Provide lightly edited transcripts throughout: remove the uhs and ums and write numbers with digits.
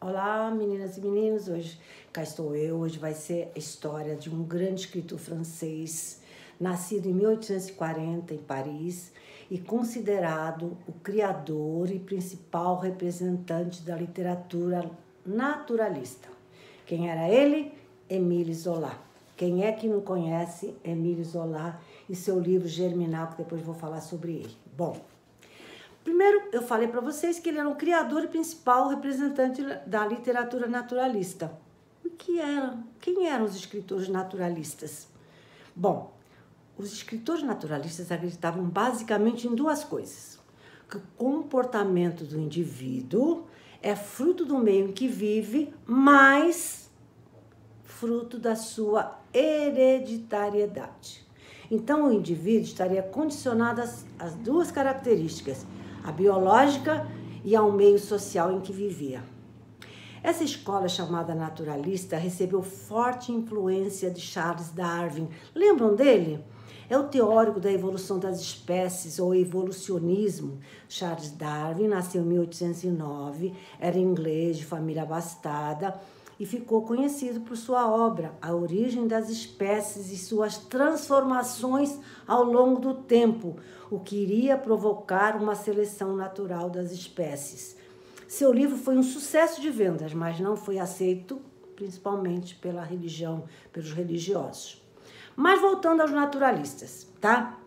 Olá, meninas e meninos, hoje cá estou eu. Hoje vai ser a história de um grande escritor francês, nascido em 1840 em Paris e considerado o criador e principal representante da literatura naturalista. Quem era ele? Émile Zola. Quem é que não conhece Émile Zola e seu livro Germinal, que depois vou falar sobre ele? Bom, primeiro, eu falei para vocês que ele era um criador e principal representante da literatura naturalista. O que era? Quem eram os escritores naturalistas? Bom, os escritores naturalistas acreditavam basicamente em duas coisas. Que o comportamento do indivíduo é fruto do meio em que vive, mas fruto da sua hereditariedade. Então, o indivíduo estaria condicionado às duas características, a biológica e ao meio social em que vivia. Essa escola chamada naturalista recebeu forte influência de Charles Darwin. Lembram dele? É o teórico da evolução das espécies, ou evolucionismo. Charles Darwin nasceu em 1809, era inglês, de família abastada, e ficou conhecido por sua obra, A Origem das Espécies e suas transformações ao longo do tempo, o que iria provocar uma seleção natural das espécies. Seu livro foi um sucesso de vendas, mas não foi aceito principalmente pela religião, pelos religiosos. Mas voltando aos naturalistas, tá?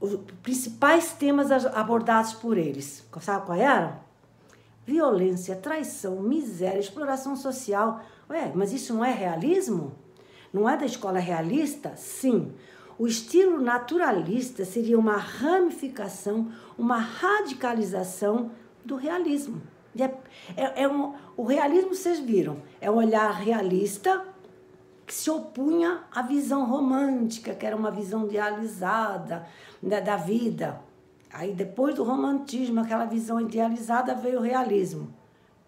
Os principais temas abordados por eles, sabe qual eram? Violência, traição, miséria, exploração social. Ué, mas isso não é realismo? Não é da escola realista? Sim. O estilo naturalista seria uma ramificação, uma radicalização do realismo. O realismo, vocês viram, é um olhar realista que se opunha à visão romântica, que era uma visão idealizada da vida. Aí, depois do romantismo, aquela visão idealizada, veio o realismo,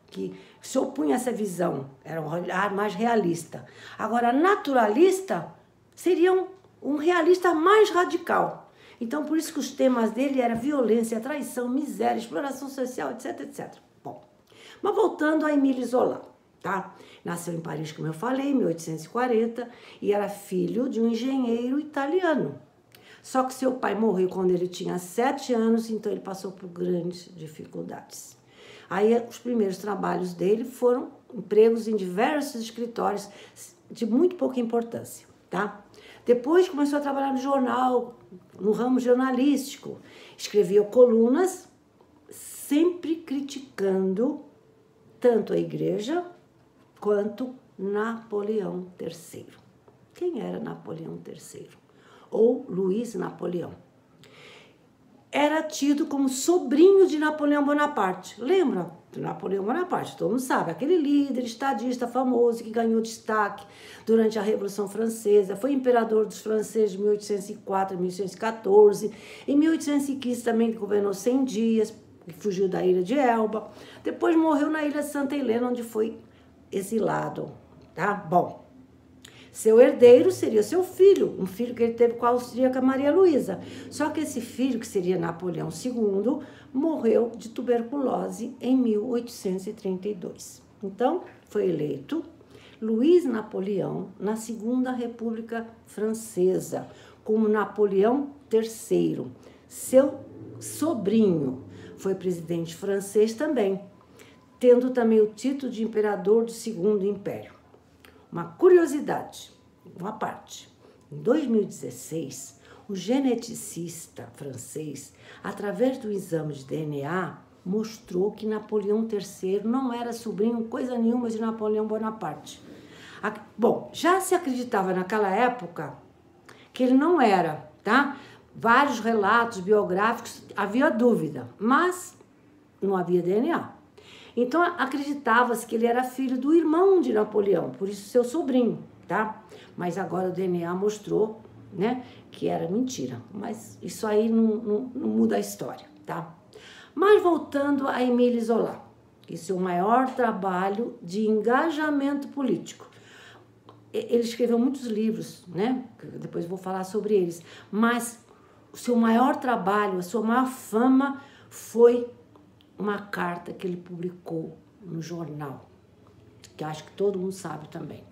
que se opunha a essa visão, era um olhar mais realista. Agora, naturalista seria um realista mais radical. Então, por isso que os temas dele eram violência, traição, miséria, exploração social, etc, etc. Bom, mas voltando a Émile Zola, tá? Nasceu em Paris, como eu falei, em 1840, e era filho de um engenheiro italiano. Só que seu pai morreu quando ele tinha 7 anos, então ele passou por grandes dificuldades. Aí os primeiros trabalhos dele foram empregos em diversos escritórios de muito pouca importância, tá? Depois começou a trabalhar no jornal, no ramo jornalístico. Escrevia colunas, sempre criticando tanto a igreja quanto Napoleão III. Quem era Napoleão III? Ou Luiz Napoleão. Era tido como sobrinho de Napoleão Bonaparte. Lembra do Napoleão Bonaparte? Todo mundo sabe, aquele líder estadista famoso que ganhou destaque durante a Revolução Francesa, foi imperador dos franceses de 1804 a 1814, em 1815 também governou 100 dias, fugiu da ilha de Elba, depois morreu na ilha de Santa Helena, onde foi exilado, tá? Bom, seu herdeiro seria seu filho, um filho que ele teve com a austríaca Maria Luísa. Só que esse filho, que seria Napoleão II, morreu de tuberculose em 1832. Então, foi eleito Luiz Napoleão na Segunda República Francesa, como Napoleão III. Seu sobrinho foi presidente francês também, tendo também o título de imperador do Segundo Império. Uma curiosidade, uma parte. Em 2016, o geneticista francês, através do exame de DNA, mostrou que Napoleão III não era sobrinho coisa nenhuma de Napoleão Bonaparte. Bom, já se acreditava naquela época que ele não era, tá? Vários relatos biográficos, havia dúvida, mas não havia DNA. Então, acreditava-se que ele era filho do irmão de Napoleão, por isso seu sobrinho, tá? Mas agora o DNA mostrou, né, que era mentira. Mas isso aí não muda a história, tá? Mas voltando a Émile Zola, esse é o maior trabalho de engajamento político. Ele escreveu muitos livros, né? Depois eu vou falar sobre eles. Mas o seu maior trabalho, a sua maior fama foi uma carta que ele publicou no jornal, que acho que todo mundo sabe também.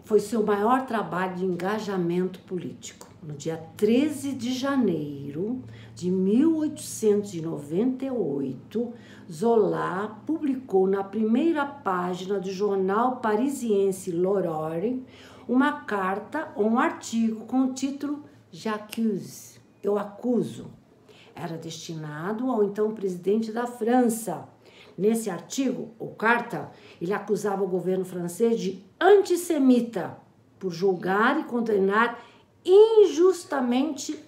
Foi seu maior trabalho de engajamento político. No dia 13 de janeiro de 1898, Zola publicou na primeira página do jornal parisiense L'Aurore uma carta ou um artigo com o título J'accuse, eu acuso. Era destinado ao então presidente da França. Nesse artigo, ou carta, ele acusava o governo francês de antissemita por julgar e condenar injustamente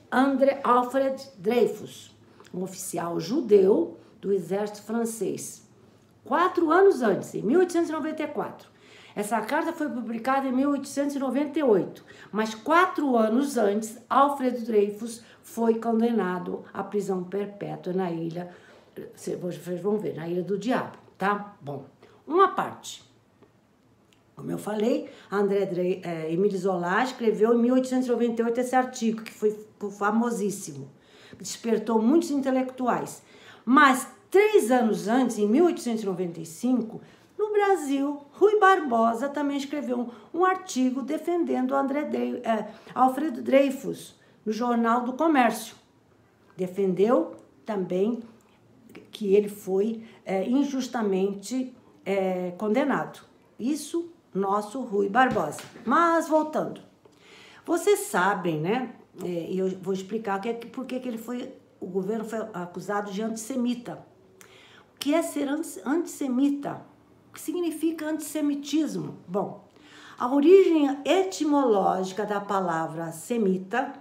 Alfred Dreyfus, um oficial judeu do exército francês. 4 anos antes, em 1894. Essa carta foi publicada em 1898, mas 4 anos antes, Alfred Dreyfus foi condenado à prisão perpétua na ilha, vocês vão ver, na Ilha do Diabo, tá? Bom, uma parte. Como eu falei, Émile Zola escreveu em 1898 esse artigo, que foi famosíssimo, despertou muitos intelectuais. Mas 3 anos antes, em 1895, no Brasil, Rui Barbosa também escreveu um artigo defendendo Alfredo Dreyfus no Jornal do Comércio. Defendeu também que ele foi injustamente condenado. Isso, nosso Rui Barbosa. Mas, voltando. Vocês sabem, né? E eu vou explicar por que o governo foi acusado de antissemita. O que é ser antissemita? O que significa antissemitismo? Bom, a origem etimológica da palavra semita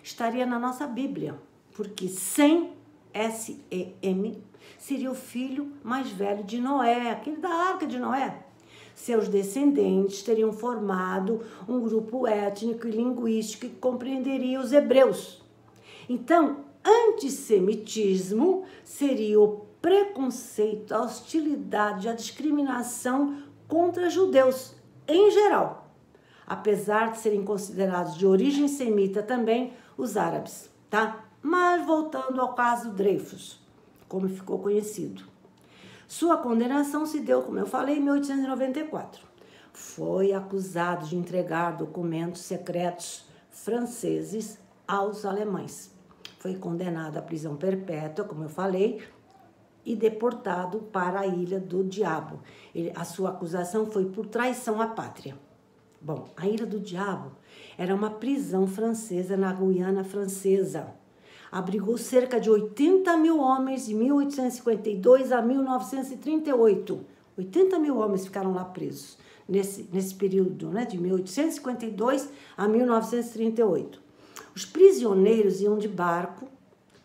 estaria na nossa Bíblia, porque Sem, S-E-M, seria o filho mais velho de Noé, aquele da Arca de Noé. Seus descendentes teriam formado um grupo étnico e linguístico que compreenderia os hebreus. Então, antissemitismo seria o preconceito, a hostilidade, a discriminação contra judeus, em geral. Apesar de serem considerados de origem semita também os árabes, tá? Mas voltando ao caso Dreyfus, como ficou conhecido. Sua condenação se deu, como eu falei, em 1894. Foi acusado de entregar documentos secretos franceses aos alemães. Foi condenado à prisão perpétua, como eu falei, e deportado para a Ilha do Diabo. A sua acusação foi por traição à pátria. Bom, a Ilha do Diabo era uma prisão francesa na Guiana Francesa. Abrigou cerca de 80 mil homens de 1852 a 1938. 80 mil homens ficaram lá presos nesse período, né, de 1852 a 1938. Os prisioneiros iam de barco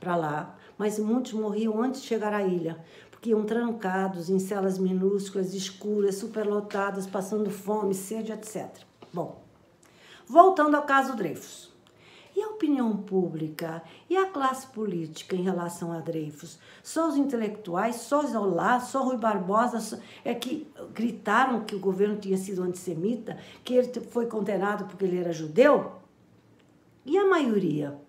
para lá, mas muitos morriam antes de chegar à ilha, porque iam trancados em celas minúsculas, escuras, superlotadas, passando fome, sede, etc. Bom, voltando ao caso Dreyfus. E a opinião pública e a classe política em relação a Dreyfus? Só os intelectuais, só Zola, só Rui Barbosa que gritaram que o governo tinha sido antissemita, que ele foi condenado porque ele era judeu? E a maioria?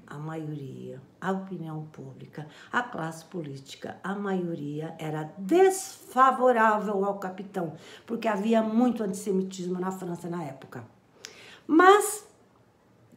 A maioria, a opinião pública, a classe política, a maioria era desfavorável ao capitão, porque havia muito antissemitismo na França na época. Mas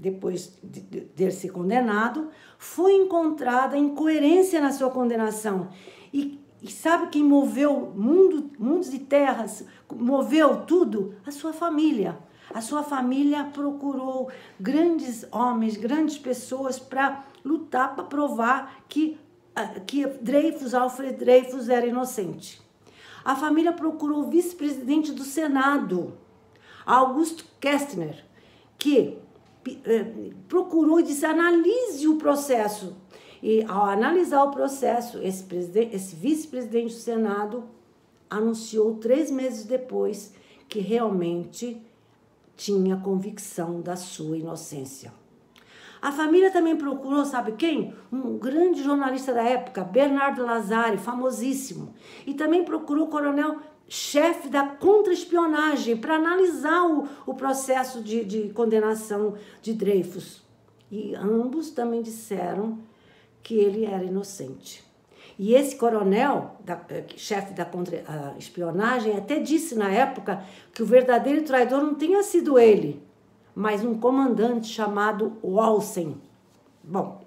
depois de ser condenado, foi encontrada incoerência na sua condenação. E sabe quem moveu mundos e terras, moveu tudo? A sua família. A sua família procurou grandes homens, grandes pessoas para lutar, para provar que Alfred Dreyfus era inocente. A família procurou o vice-presidente do Senado, Auguste Kestner, que procurou e disse: analise o processo. E ao analisar o processo, esse vice-presidente do Senado anunciou 3 meses depois que realmente tinha convicção da sua inocência. A família também procurou, sabe quem? Um grande jornalista da época, Bernard Lazare, famosíssimo. E também procurou o coronel-chefe da contra-espionagem para analisar o processo de condenação de Dreyfus. E ambos também disseram que ele era inocente. E esse coronel, chefe da contra-espionagem, até disse na época que o verdadeiro traidor não tinha sido ele, mas um comandante chamado Walsen. Bom,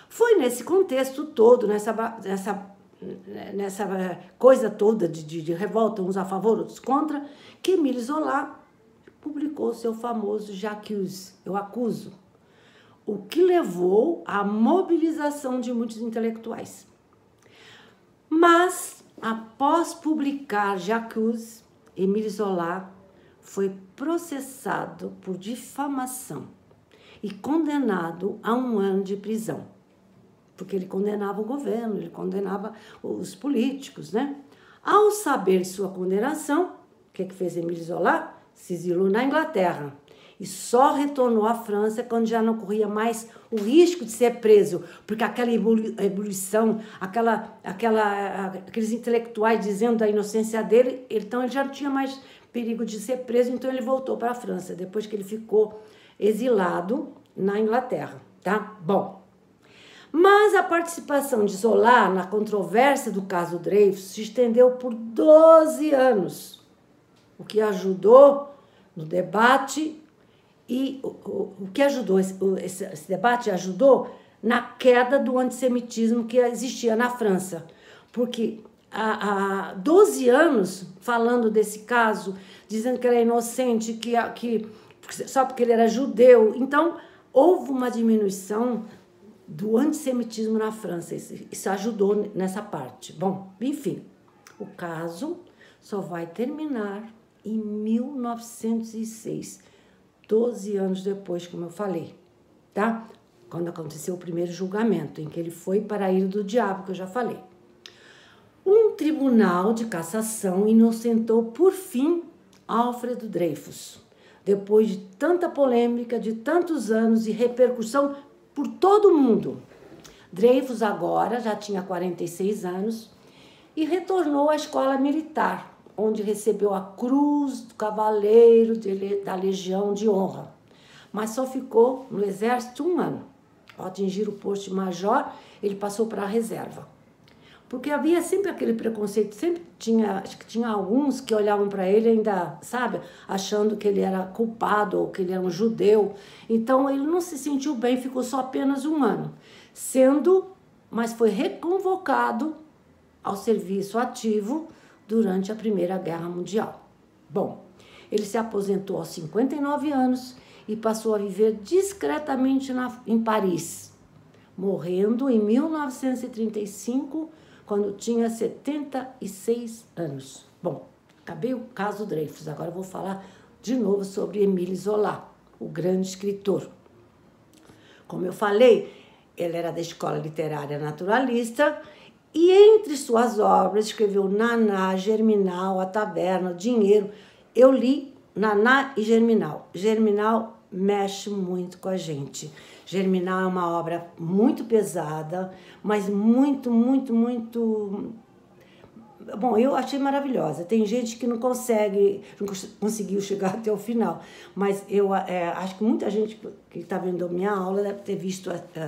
foi nesse contexto todo, nessa coisa toda de revolta, uns a favor, outros contra, que Émile Zola publicou seu famoso J'accuse, eu acuso, o que levou à mobilização de muitos intelectuais. Mas, após publicar J'accuse, Émile Zola foi processado por difamação e condenado a 1 ano de prisão, porque ele condenava o governo, ele condenava os políticos, né? Ao saber sua condenação, o que fez Émile Zola? Se exilou na Inglaterra e só retornou à França quando já não corria mais o risco de ser preso, porque aquela ebulição, aqueles intelectuais dizendo da inocência dele, então ele já não tinha mais perigo de ser preso, então ele voltou para a França, depois que ele ficou exilado na Inglaterra, tá? Bom, mas a participação de Zola na controvérsia do caso Dreyfus se estendeu por 12 anos, o que ajudou no debate. E o que ajudou, esse debate ajudou na queda do antissemitismo que existia na França. Porque há 12 anos, falando desse caso, dizendo que ele era inocente, só porque ele era judeu. Então, houve uma diminuição do antissemitismo na França. Isso ajudou nessa parte. Bom, enfim, o caso só vai terminar em 1906. 12 anos depois, como eu falei, tá? Quando aconteceu o primeiro julgamento, em que ele foi para a Ilha do Diabo, que eu já falei. Um tribunal de cassação inocentou, por fim, Alfredo Dreyfus, depois de tanta polêmica, de tantos anos e repercussão por todo o mundo. Dreyfus agora já tinha 46 anos e retornou à escola militar, onde recebeu a Cruz do Cavaleiro da Legião de Honra, mas só ficou no exército 1 ano. Ao atingir o posto de major, ele passou para a reserva. Porque havia sempre aquele preconceito, acho que tinha alguns que olhavam para ele ainda, sabe, achando que ele era culpado ou que ele era um judeu. Então ele não se sentiu bem, ficou só apenas 1 ano, mas foi reconvocado ao serviço ativo durante a Primeira Guerra Mundial. Bom, ele se aposentou aos 59 anos e passou a viver discretamente em Paris, morrendo em 1935, quando tinha 76 anos. Bom, acabei o caso Dreyfus, agora eu vou falar de novo sobre Émile Zola, o grande escritor. Como eu falei, ele era da escola literária naturalista. E entre suas obras, escreveu Naná, Germinal, A Taberna, o Dinheiro. Eu li Naná e Germinal. Germinal mexe muito com a gente. Germinal é uma obra muito pesada, mas muito... Bom, eu achei maravilhosa. Tem gente que não conseguiu chegar até o final, mas eu acho que muita gente que está vendo a minha aula deve ter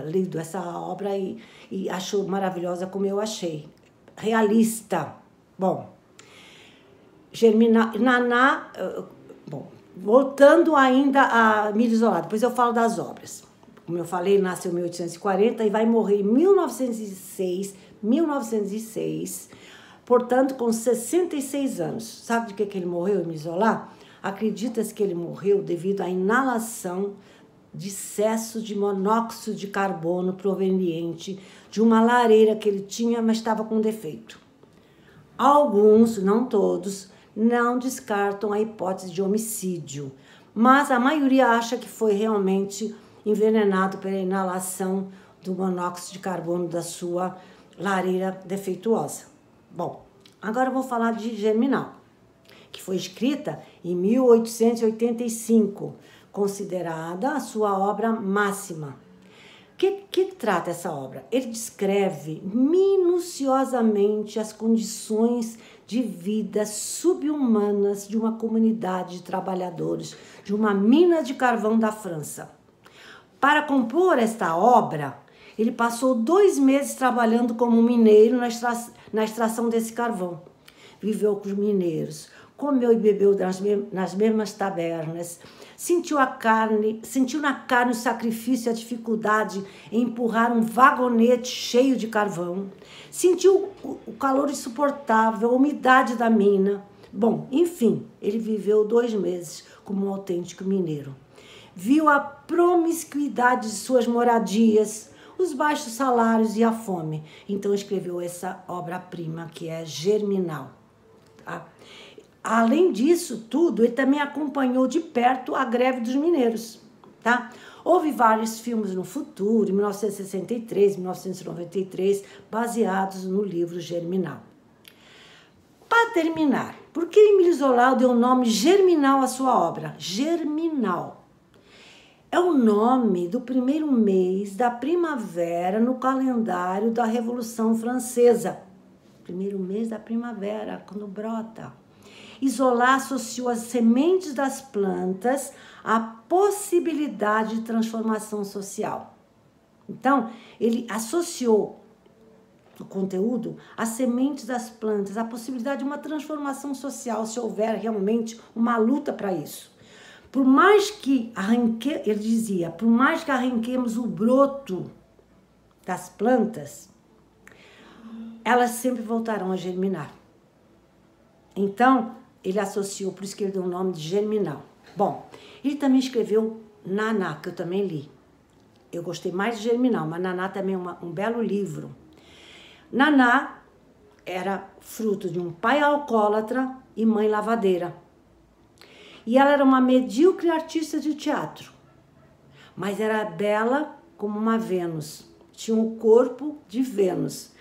lido essa obra e achou maravilhosa como eu achei. Realista. Bom, Naná, voltando ainda a Émile Zola, depois eu falo das obras. Como eu falei, nasceu em 1840 e vai morrer em 1906, portanto, com 66 anos. Sabe de que ele morreu, Émile Zola? Acredita-se que ele morreu devido à inalação de excesso de monóxido de carbono proveniente de uma lareira que ele tinha, mas estava com defeito. Alguns, não todos, não descartam a hipótese de homicídio, mas a maioria acha que foi realmente envenenado pela inalação do monóxido de carbono da sua lareira defeituosa. Bom, agora eu vou falar de Germinal, que foi escrita em 1885, considerada a sua obra máxima. Que trata essa obra? Ele descreve minuciosamente as condições de vida subhumanas de uma comunidade de trabalhadores de uma mina de carvão da França. Para compor esta obra, Ele passou 2 meses trabalhando como mineiro na extração desse carvão. Viveu com os mineiros, comeu e bebeu nas mesmas tabernas, sentiu na carne o sacrifício e a dificuldade em empurrar um vagonete cheio de carvão, sentiu o calor insuportável, a umidade da mina. Bom, enfim, ele viveu 2 meses como um autêntico mineiro. Viu a promiscuidade de suas moradias, os baixos salários e a fome. Então escreveu essa obra-prima que é Germinal. Tá? Além disso tudo, ele também acompanhou de perto a greve dos mineiros. Tá? Houve vários filmes no futuro, em 1963, 1993, baseados no livro Germinal. Para terminar, por que Émile Zola deu o nome Germinal à sua obra? Germinal é o nome do primeiro mês da primavera no calendário da Revolução Francesa. Primeiro mês da primavera, quando brota. E Zola associou as sementes das plantas à possibilidade de transformação social. Então, ele associou o conteúdo às sementes das plantas, à possibilidade de uma transformação social, se houver realmente uma luta para isso. Por mais que ele dizia, por mais que arranquemos o broto das plantas, elas sempre voltarão a germinar. Então, ele associou, por isso que ele deu o nome de Germinal. Bom, ele também escreveu Naná, que eu também li. Eu gostei mais de Germinal, mas Naná também é um belo livro. Naná era fruto de um pai alcoólatra e mãe lavadeira. E ela era uma medíocre artista de teatro, mas era bela como uma Vênus. Tinha o corpo de Vênus,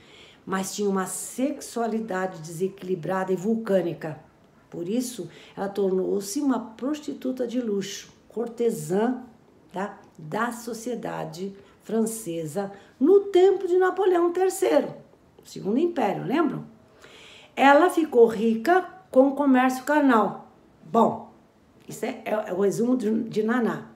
mas tinha uma sexualidade desequilibrada e vulcânica. Por isso, ela tornou-se uma prostituta de luxo, cortesã, tá, da sociedade francesa no tempo de Napoleão III, Segundo Império, lembram? Ela ficou rica com o comércio carnal. Bom, isso é o resumo de Naná.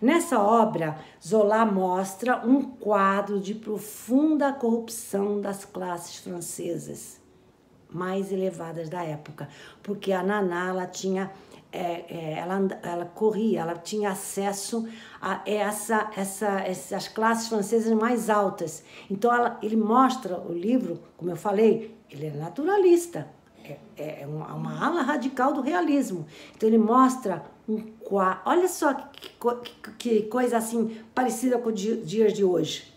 Nessa obra, Zola mostra um quadro de profunda corrupção das classes francesas mais elevadas da época, porque a Naná, ela tinha, ela corria, ela tinha acesso a essas classes francesas mais altas. Então, ele mostra o livro, como eu falei, ele é naturalista, é uma ala radical do realismo. Então, ele mostra um quadro, olha só que coisa assim parecida com os dias de hoje.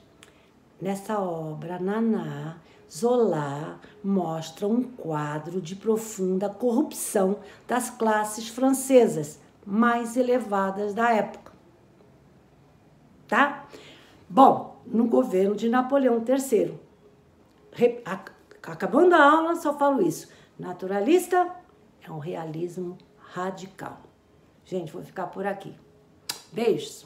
Nessa obra, Naná, Zola mostra um quadro de profunda corrupção das classes francesas mais elevadas da época. Tá? Bom, no governo de Napoleão III. Acabando a aula, só falo isso. Naturalista é um realismo radical. Gente, vou ficar por aqui. Beijos!